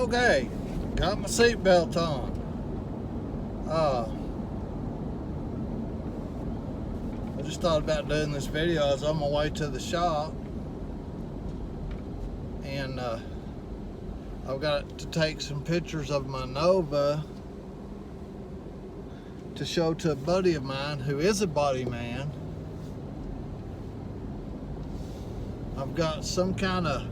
Okay, got my seatbelt on. I just thought about doing this video. I was on my way to the shop, and I've got to take some pictures of my Nova to show to a buddy of mine who is a body man. I've got some kind of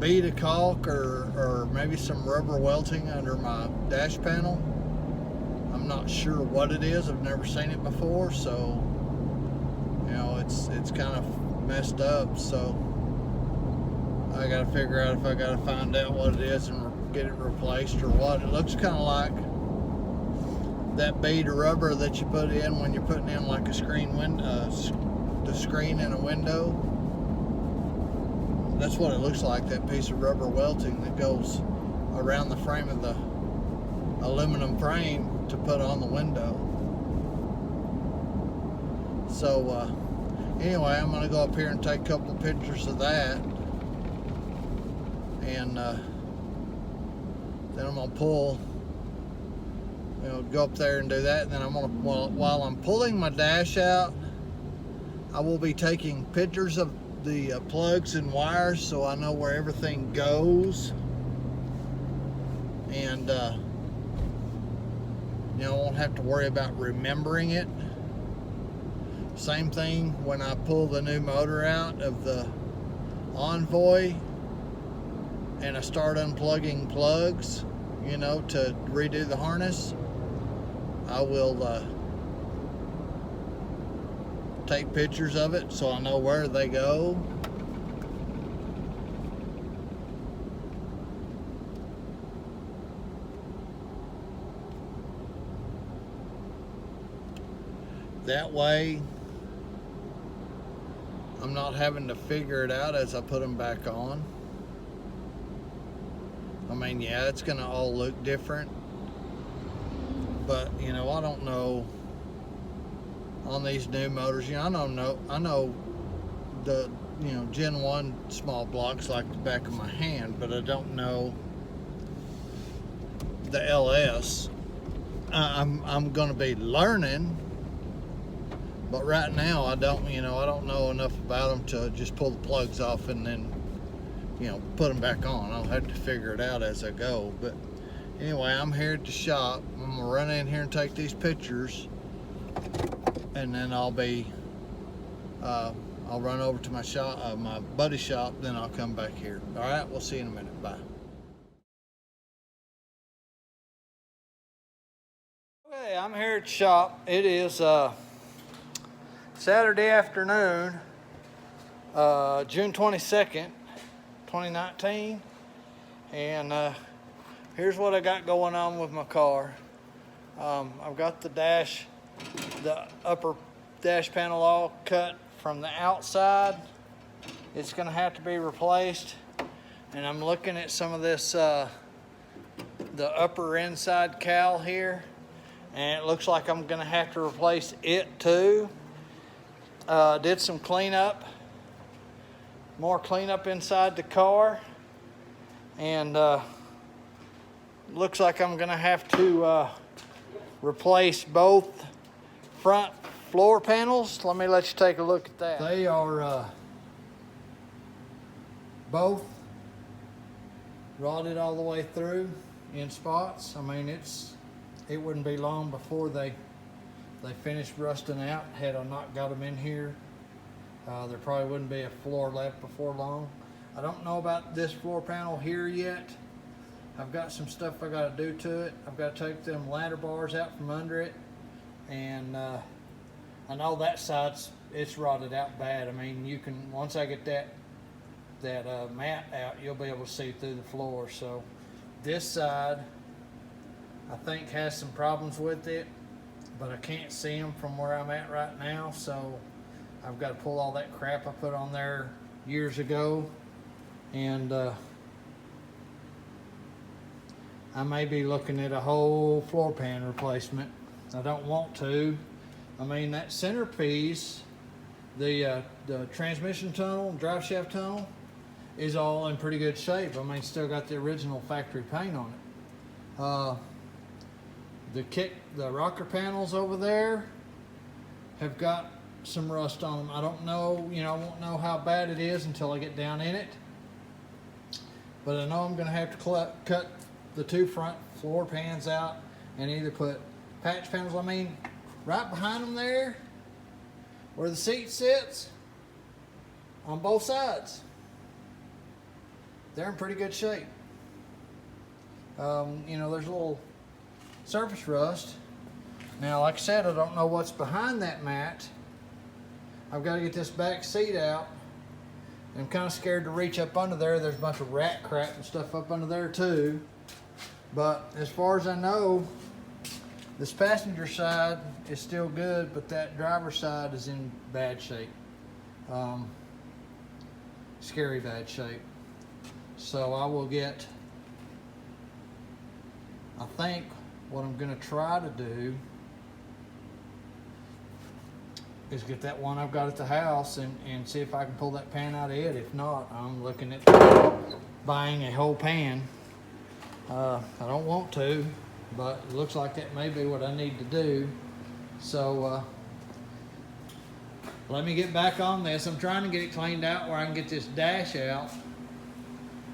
bead of caulk or maybe some rubber welting under my dash panel. I'm not sure what it is. I've never seen it before, so you know it's kind of messed up. So I got to figure out if I got to find out what it is and get it replaced or what. It looks kind of like that bead of rubber that you put in when you're putting in like a screen window, the screen in a window. That's what it looks like, that piece of rubber welting that goes around the frame of the aluminum frame to put on the window. So anyway, I'm gonna go up here and take a couple of pictures of that, and then I'm gonna pull, you know, go up there and do that. And then I'm gonna, while I'm pulling my dash out, I will be taking pictures of the plugs and wires so I know where everything goes, and you know, I won't have to worry about remembering it. Same thing when I pull the new motor out of the Envoy and I start unplugging plugs, you know, to redo the harness. I will take pictures of it so I know where they go. That way I'm not having to figure it out as I put them back on. I mean, yeah, it's gonna all look different, but you know, I don't know on these new motors. You know, I know the, you know, Gen 1 small blocks like the back of my hand, but I don't know the LS. I'm gonna be learning, but right now I don't know enough about them to just pull the plugs off and then, you know, put them back on. I'll have to figure it out as I go. But anyway, I'm here at the shop. I'm gonna run in here and take these pictures, and then I'll run over to my shop, my buddy's shop, then I'll come back here. All right, we'll see you in a minute. Bye. Okay, I'm here at the shop. It is Saturday afternoon, June 22nd, 2019, and here's what I got going on with my car. I've got the upper dash panel all cut from the outside. It's gonna have to be replaced, and I'm looking at some of this, the upper inside cowl here, and it looks like I'm gonna have to replace it too. Did some cleanup, more cleanup inside the car, and looks like I'm gonna have to replace both front floor panels. Let me let you take a look at that. They are both rotted all the way through in spots. I mean, it wouldn't be long before they finished rusting out. Had I not got them in here, there probably wouldn't be a floor left before long. I don't know about this floor panel here yet. I've got some stuff I got to do to it. I've got to take them ladder bars out from under it, and I know that side's rotted out bad. I mean, you can, once I get that mat out, you'll be able to see through the floor. So this side, I think, has some problems with it, but I can't see them from where I'm at right now. So I've got to pull all that crap I put on there years ago, and I may be looking at a whole floor pan replacement. I don't want to. I mean, that centerpiece, the transmission tunnel, drive shaft tunnel, is all in pretty good shape. I mean, still got the original factory paint on it. The rocker panels over there have got some rust on them. I don't know, I won't know how bad it is until I get down in it. But I know I'm going to have to cut the 2 front floor pans out and either put patch panels. I mean, right behind them there, where the seat sits, on both sides, they're in pretty good shape. There's a little surface rust. Now, like I said, I don't know what's behind that mat. I've got to get this back seat out. I'm kind of scared to reach up under there. There's a bunch of rat crap and stuff up under there too. But as far as I know, this passenger side is still good, but that driver's side is in bad shape. Scary bad shape. So I will get, I think what I'm going to try to do is get that one I've got at the house and see if I can pull that pan out of it. If not, I'm looking at buying a whole pan. I don't want to, but it looks like that may be what I need to do. So let me get back on this. I'm trying to get it cleaned out where I can get this dash out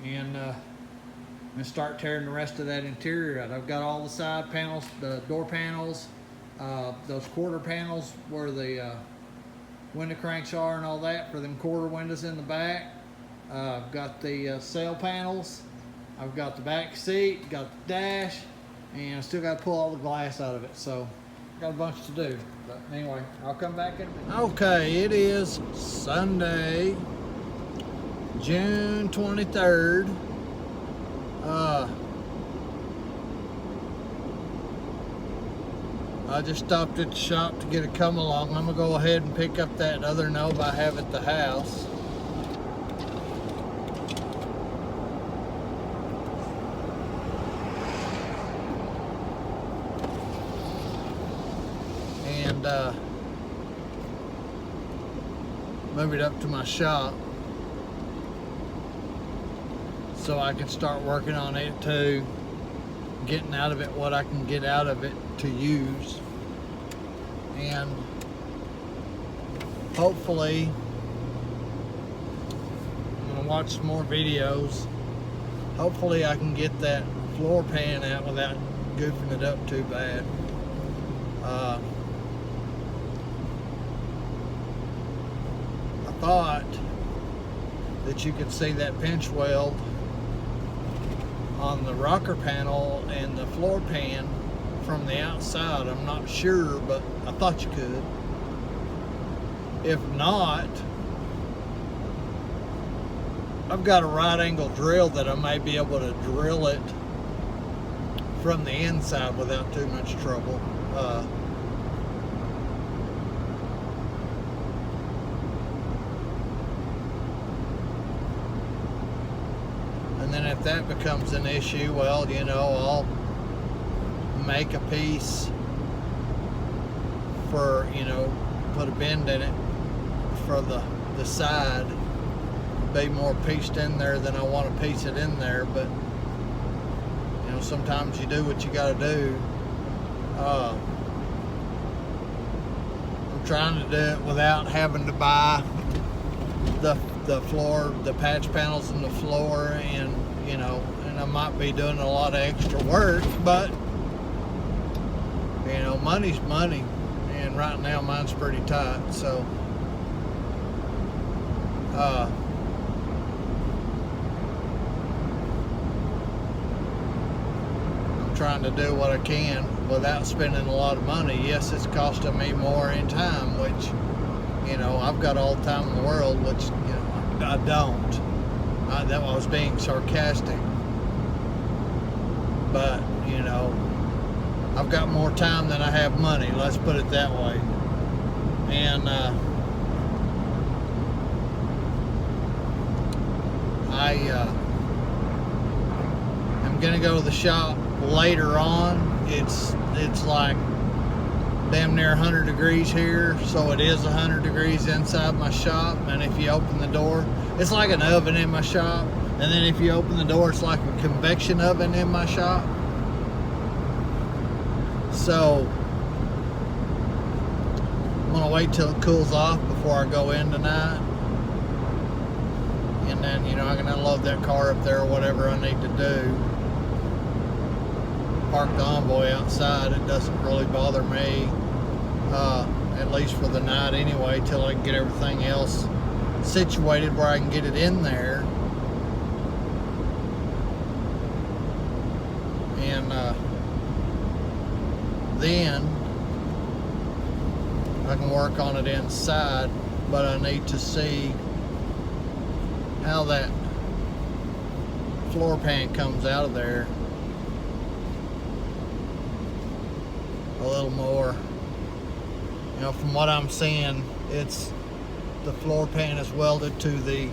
and start tearing the rest of that interior out. I've got all the side panels, the door panels, those quarter panels where the window cranks are and all that for them quarter windows in the back. I've got the sail panels. I've got the back seat, got the dash, and I still got to pull all the glass out of it. So got a bunch to do. But anyway, I'll come back in. Okay, it is Sunday, June 23rd. I just stopped at the shop to get a come along. I'm gonna go ahead and pick up that other Nova I have at the house. And move it up to my shop so I can start working on it too, getting out of it what I can get out of it to use, and hopefully I'm gonna watch some more videos. Hopefully I can get that floor pan out without goofing it up too bad. I thought that you could see that pinch weld on the rocker panel and the floor pan from the outside. I'm not sure, but I thought you could. If not, I've got a right angle drill that I may be able to drill it from the inside without too much trouble. And then if that becomes an issue, well, I'll make a piece for, put a bend in it for the side, be more pieced in there than I want to piece it in there. But sometimes you do what you got to do. I'm trying to do it without having to buy the floor, the patch panels in the floor, and I might be doing a lot of extra work, but money's money, and right now mine's pretty tight. So I'm trying to do what I can without spending a lot of money. Yes, it's costing me more in time, which I've got all the time in the world, which I don't. That was being sarcastic, but I've got more time than I have money, let's put it that way. And I'm gonna go to the shop later on. It's like damn near 100 degrees here, so it is 100 degrees inside my shop. And if you open the door, it's like an oven in my shop. And then if you open the door, it's like a convection oven in my shop. So I'm gonna wait till it cools off before I go in tonight. And then, you know, I can unload that car up there or whatever I need to do. Park the Envoy outside. It doesn't really bother me, at least for the night anyway, till I can get everything else situated where I can get it in there. And then I can work on it inside, but I need to see how that floor pan comes out of there a little more. You know, from what I'm seeing, it's the floor pan is welded to the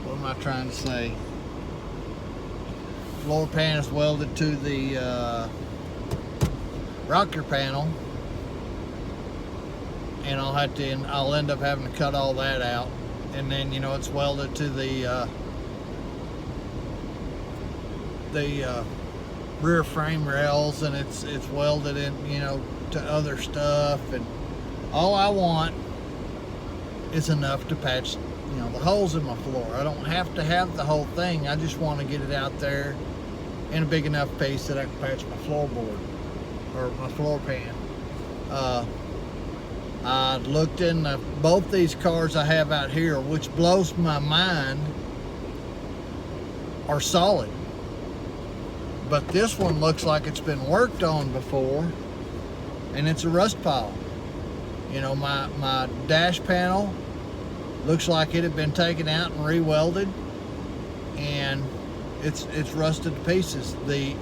what am I trying to say? Floor pan is welded to the rocker panel, and I'll end up having to cut all that out, and then, you know, it's welded to the rear frame rails, and it's welded in, you know, to other stuff. And all I want is enough to patch, you know, the holes in my floor. I don't have to have the whole thing. I just want to get it out there in a big enough piece that I can patch my floorboard or my floor pan. I looked in both these cars I have out here, which blows my mind, are solid. But this one looks like it's been worked on before, and it's a rust pile. You know, my dash panel looks like it had been taken out and re-welded, and it's rusted to pieces. The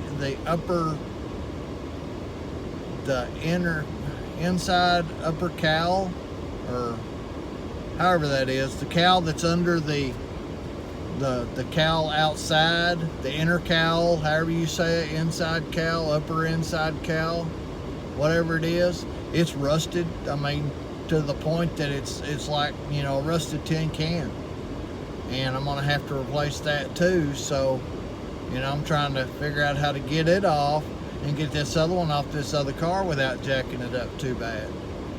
inside upper cowl, or however that is, the cowl that's under the cowl outside, the inner cowl, however you say it, inside cowl, upper inside cowl, whatever it is, it's rusted. I mean, to the point that it's like, you know, a rusted tin can. And I'm gonna have to replace that too. So, you know, I'm trying to figure out how to get it off and get this other one off this other car without jacking it up too bad.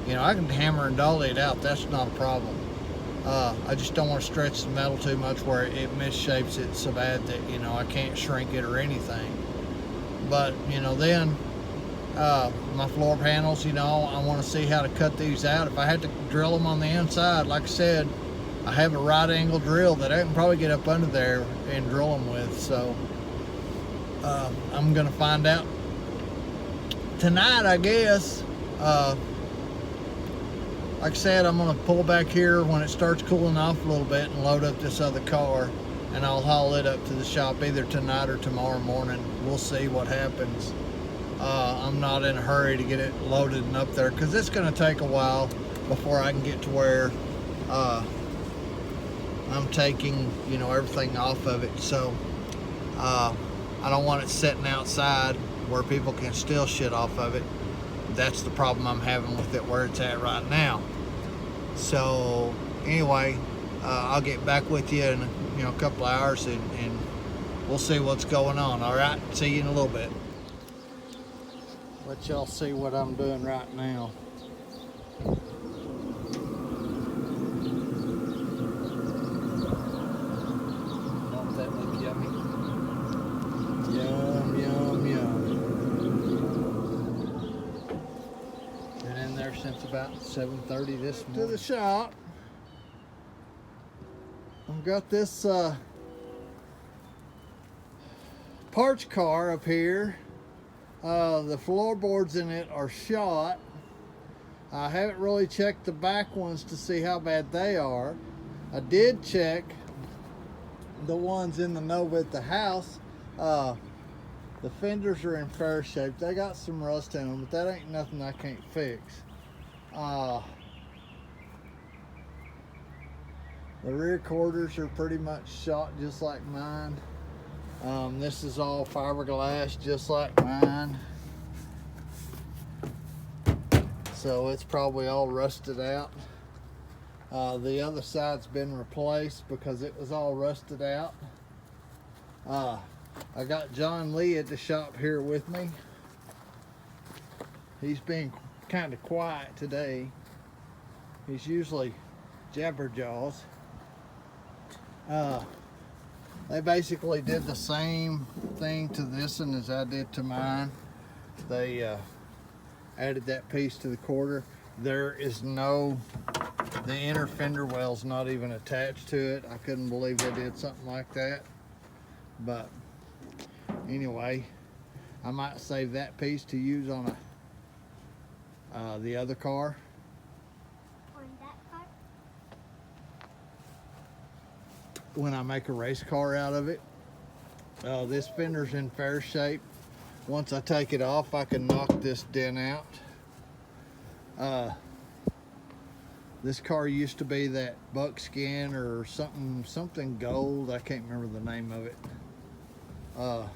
You know, I can hammer and dolly it out. That's not a problem. I just don't want to stretch the metal too much where it misshapes it so bad that, you know, I can't shrink it or anything. But, you know, then my floor panels, you know, I want to see how to cut these out. If I had to drill them on the inside, like I said, I have a right angle drill that I can probably get up under there and drill them with. So I'm gonna find out tonight, I guess. Like I said, I'm gonna pull back here when it starts cooling off a little bit and load up this other car, and I'll haul it up to the shop either tonight or tomorrow morning. We'll see what happens. I'm not in a hurry to get it loaded and up there, because it's going to take a while before I can get to where I'm taking, you know, everything off of it. So I don't want it sitting outside where people can steal shit off of it. That's the problem I'm having with it where it's at right now. So anyway, I'll get back with you in, you know, a couple hours, and we'll see what's going on. All right, see you in a little bit. Let y'all see what I'm doing right now. Don't that look yummy? Yum, yum, yum. Been in there since about 7:30 this morning. To the shop. I've got this parts car up here. The floorboards in it are shot. I haven't really checked the back ones to see how bad they are. I did check the ones in the Nova at the house. The fenders are in fair shape. They got some rust in them, but that ain't nothing I can't fix. The rear quarters are pretty much shot just like mine. This is all fiberglass just like mine. So it's probably all rusted out. The other side's been replaced because it was all rusted out. I got John Lee at the shop here with me. He's been kind of quiet today. He's usually jabberjaws. They basically did the same thing to this one as I did to mine. They added that piece to the quarter. There is no, the inner fender well's not even attached to it. I couldn't believe they did something like that. But anyway, I might save that piece to use on the other car. On that car? When I make a race car out of it. This fender's in fair shape. Once I take it off, I can knock this dent out. This car used to be that buckskin or something gold. I can't remember the name of it. Oh,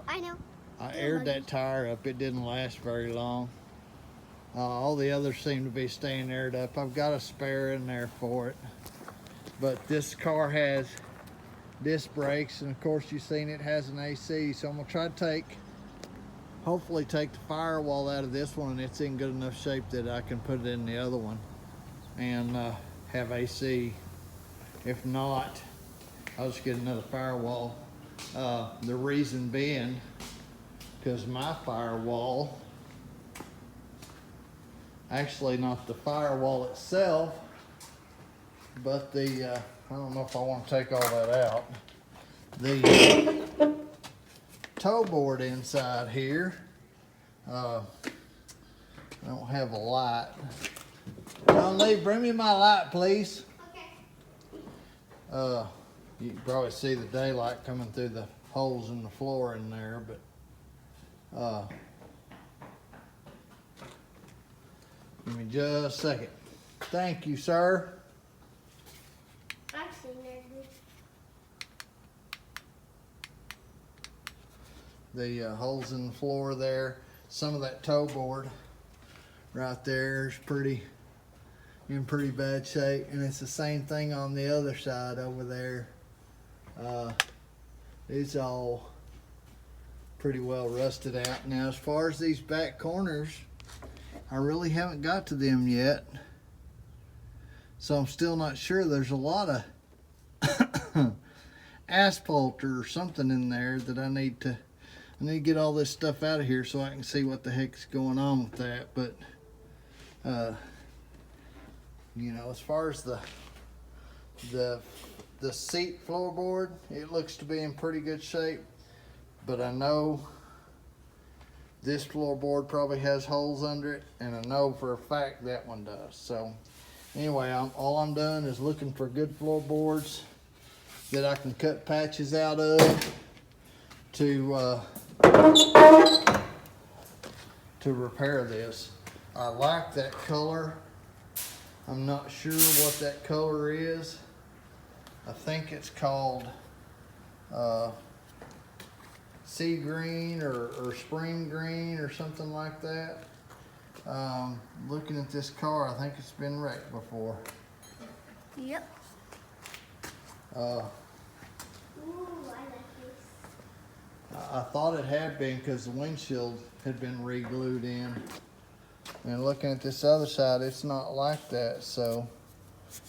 I know. I aired that tire up. It didn't last very long. All the others seem to be staying aired up. I've got a spare in there for it. But this car has disc brakes, and of course you've seen it has an AC. So I'm gonna try to hopefully take the firewall out of this one, and it's in good enough shape that I can put it in the other one and have AC. If not, I'll just get another firewall. The reason being, because my firewall, actually not the firewall itself, but the, I don't know if I want to take all that out. The toe board inside here, I don't have a light. John Lee, bring me my light, please. Okay. You can probably see the daylight coming through the holes in the floor in there, but give me just a second. Thank you, sir. I've seen it. The holes in the floor there, some of that toe board right there is in pretty bad shape, and it's the same thing on the other side over there. It's all pretty well rusted out. Now, as far as these back corners, I really haven't got to them yet, so I'm still not sure. There's a lot of asphalt or something in there that I need to get all this stuff out of here so I can see what the heck's going on with that. But you know, as far as the seat floorboard, it looks to be in pretty good shape, but I know this floorboard probably has holes under it, and I know for a fact that one does. So anyway, all I'm doing is looking for good floorboards that I can cut patches out of to repair this. I like that color. I'm not sure what that color is. I think it's called sea green or spring green or something like that. Looking at this car, I think it's been wrecked before. Yep. Ooh, I like this. I thought it had been because the windshield had been re-glued in. And looking at this other side, it's not like that, so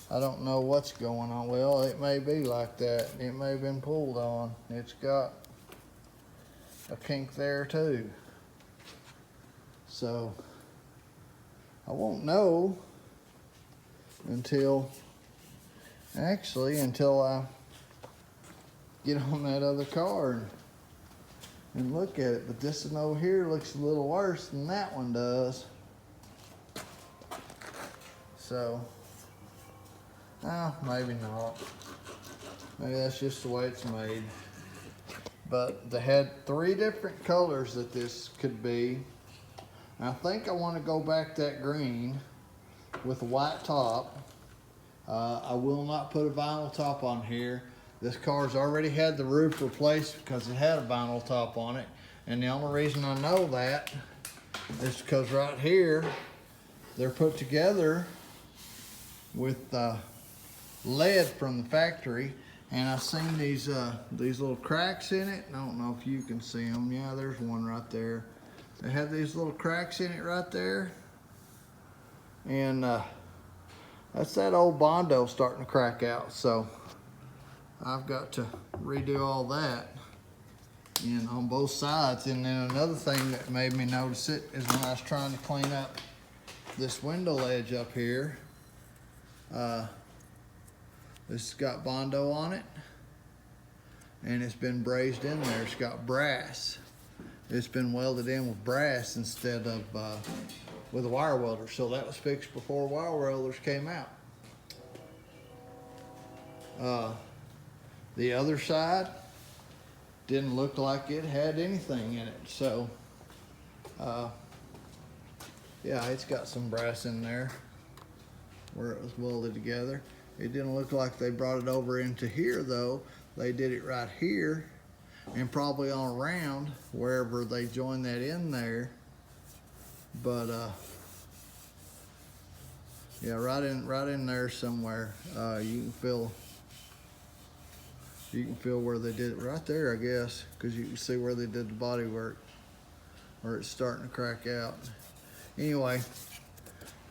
I don't know what's going on. Well, it may be like that. It may have been pulled on. It's got a kink there too. So I won't know until I get on that other car and look at it. But this one over here looks a little worse than that one does. So, maybe not. Maybe that's just the way it's made. But they had 3 different colors that this could be. I think I want to go back that green with a white top. I will not put a vinyl top on here. This car's already had the roof replaced because it had a vinyl top on it. And the only reason I know that is because right here, they're put together with lead from the factory. And I've seen these little cracks in it. I don't know if you can see them. Yeah, there's one right there. They have these little cracks in it right there. And that's that old Bondo starting to crack out. So I've got to redo all that and on both sides. And then another thing that made me notice it is when I was trying to clean up this window ledge up here. This has got Bondo on it, and it's been brazed in there. It's got brass. It's been welded in with brass instead of with a wire welder. So that was fixed before wire welders came out. The other side didn't look like it had anything in it. So, yeah, it's got some brass in there where it was welded together. It didn't look like they brought it over into here though. They did it right here and probably on around wherever they joined that in there. But yeah, right in there somewhere. You can feel where they did it right there, I guess, because you can see where they did the body work, where it's starting to crack out. Anyway,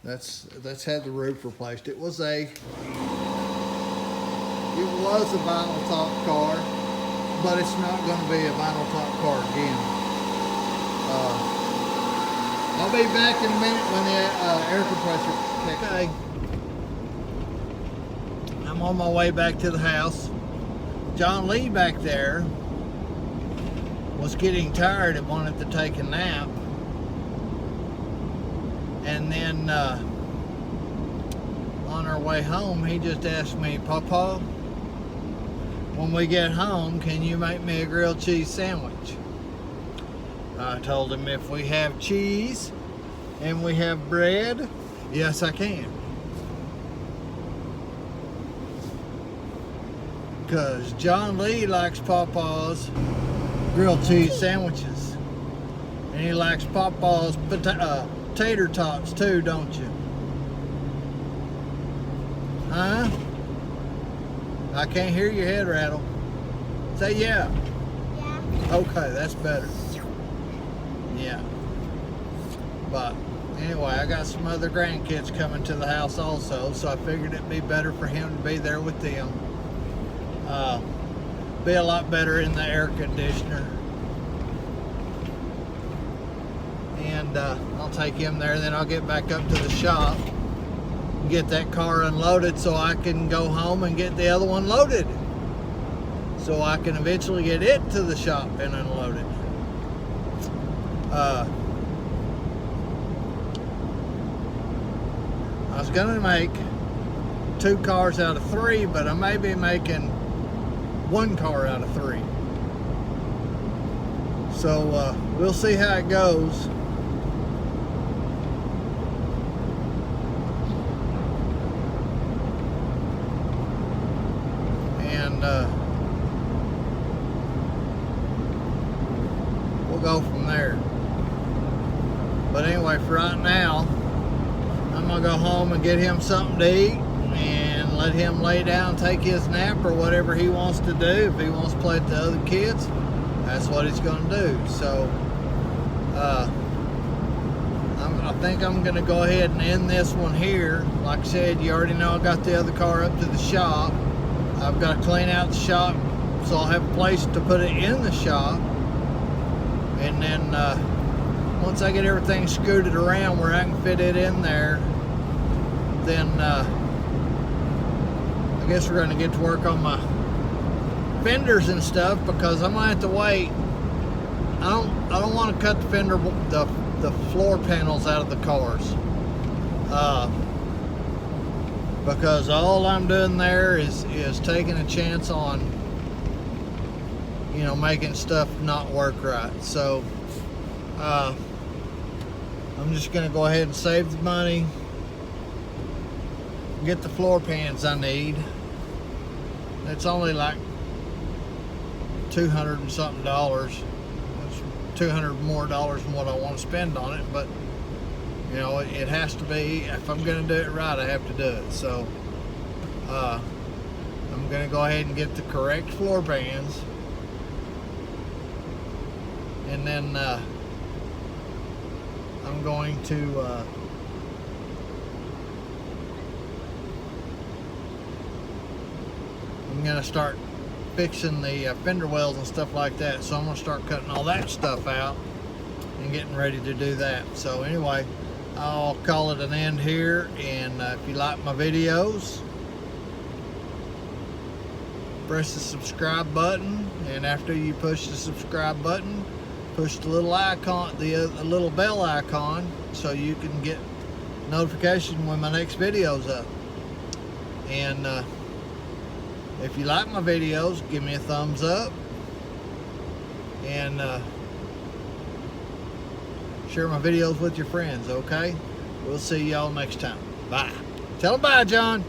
that's had the roof replaced. It was a vinyl top car, but it's not going to be a vinyl top car again. I'll be back in a minute when the air compressor kicks. Okay, I'm on my way back to the house. John Lee back there was getting tired and wanted to take a nap. And then on our way home, he just asked me, Papa, when we get home, can you make me a grilled cheese sandwich? I told him if we have cheese and we have bread, yes, I can. Because John Lee likes Papa's grilled cheese sandwiches. And he likes Papa's tater tots too, don't you? Huh? I can't hear your head rattle. Say yeah. Yeah. Okay, that's better. Yeah. But anyway, I got some other grandkids coming to the house also, so I figured it'd be better for him to be there with them. Be a lot better in the air conditioner. And I'll take him there, then I'll get back up to the shop, get that car unloaded so I can go home and get the other one loaded, so I can eventually get it to the shop and unload it. I was gonna make 2 cars out of 3, but I may be making 1 car out of 3. So we'll see how it goes. And we'll go from there. But anyway, for right now, I'm gonna go home and get him something to eat and let him lay down, take his nap or whatever he wants to do. If he wants to play with the other kids, that's what he's gonna do. So I think I'm gonna go ahead and end this one here. Like I said, you already know I got the other car up to the shop. I've got to clean out the shop so I'll have a place to put it in the shop. And then once I get everything scooted around where I can fit it in there, then I guess we're going to get to work on my fenders and stuff, because I'm going to have to wait. I don't want to cut the fender, the floor panels out of the cars, because all I'm doing there is taking a chance on, you know, making stuff not work right. So I'm just gonna go ahead and save the money, get the floor pans I need. It's only like $200 and something. That's $200 more than what I want to spend on it, but you know, it has to be. If I'm going to do it right, I have to do it. So I'm going to go ahead and get the correct floor pans, and then I'm going to start fixing the fender wells and stuff like that. So I'm going to start cutting all that stuff out and getting ready to do that. So anyway, I'll call it an end here, and if you like my videos, press the subscribe button, and after you push the subscribe button, push the little icon, the little bell icon, so you can get notification when my next video's up. And if you like my videos, give me a thumbs up, and share my videos with your friends, okay? We'll see y'all next time. Bye. Tell them bye, John.